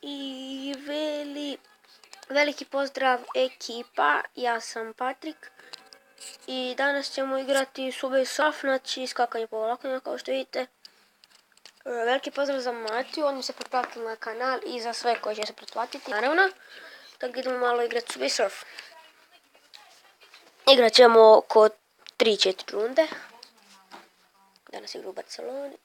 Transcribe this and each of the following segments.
i veliki pozdrav ekipa, ja sam Patrik i danas ćemo igrati surf, znači skakanje po vlakovima kao što vidite. Veliki pozdrav za Matiju, on mi se pretplatio na kanal i za sve koji će se pretplatiti, naravno. Tako idemo malo igrati surf. Igrat ćemo oko 3-4 runde. Danas igra u Barceloni.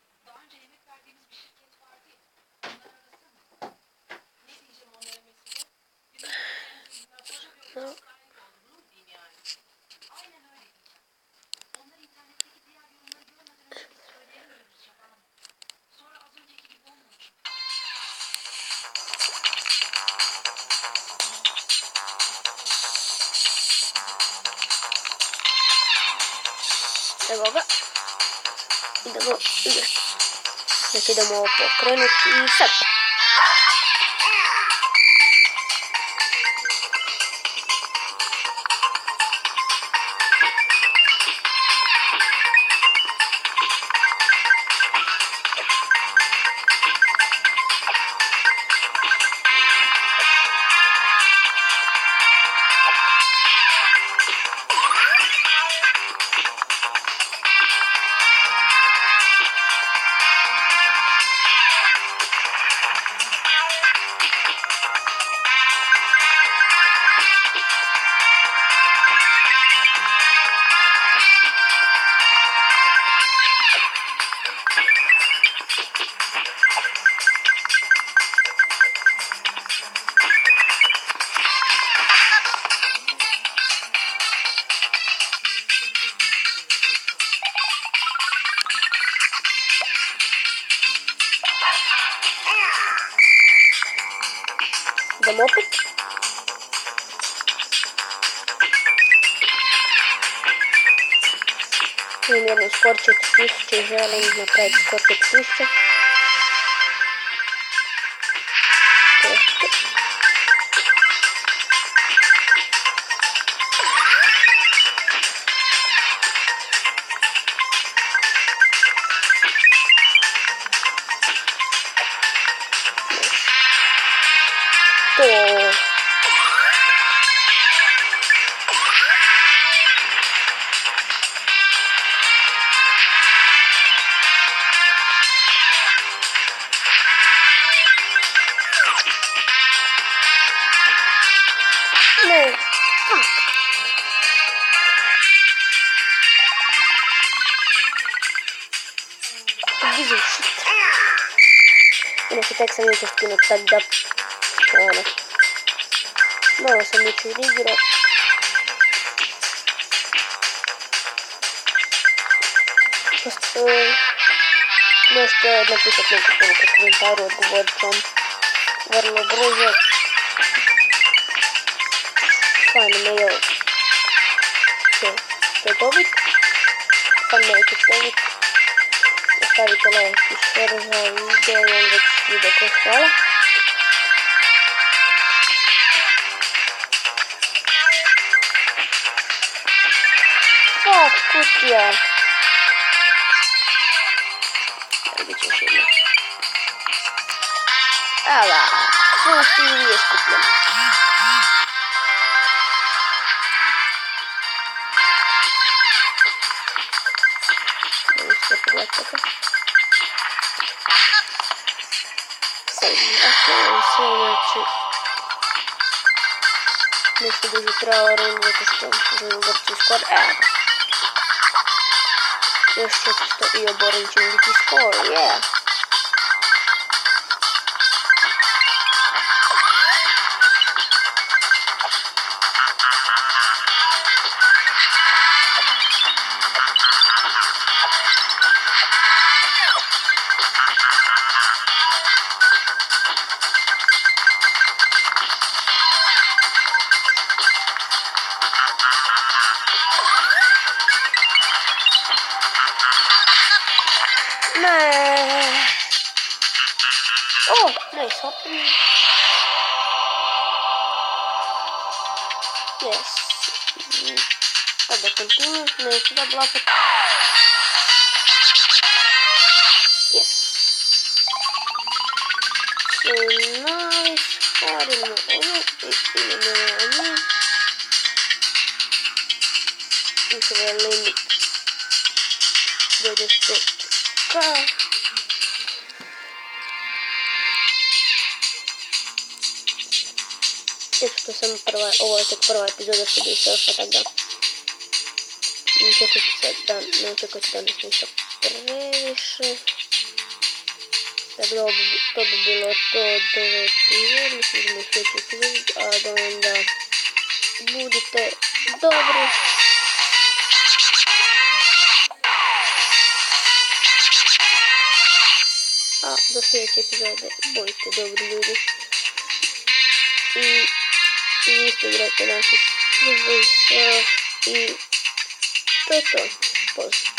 No. Evo ga. Idemo igrati. Znači idemo pokrenuti i sad. Idemo opet. Imam jednu skor 4000 i želim napraviti skor 4000. Ne, fuck. Busy shit. Inače tek sam jučer skinuo tak da malo sam jučer igrao. Možete napisati neku poruku u komentaru, odgovorit ću vam vrlo brzo. Fajno mail ćete dobit. Fan mail ćete dobit. Ostavite like i share za video i onda ću video kroz hvala. Fuck, kutija. Bit će još jedna. Ela, full TV je skupljeno. Pogledajte. Sad, sve znači nešto duže trava run, zato što želim ubrati skor. Evo ga. Još 400 i oboren će mi biti skor, yeah. Oh, nice hopping. Yes. Тогда continue. No, сюда блапать. Yes. So nice. Radimo ovo i idemo na nju. Mislim da je limit do 100k. Isto sam prva, ovo je tek prva epizoda što bi surfa, tako da ne očekujte danas ništa previše. Tako da to bi bilo to od ove epizode, mislim da mi sljedeći epizod, a da onda budite dobri. A do sljedeće epizode budite dobri ljudi. I vi isto igrajte naši surf i to je to. Pozdrav.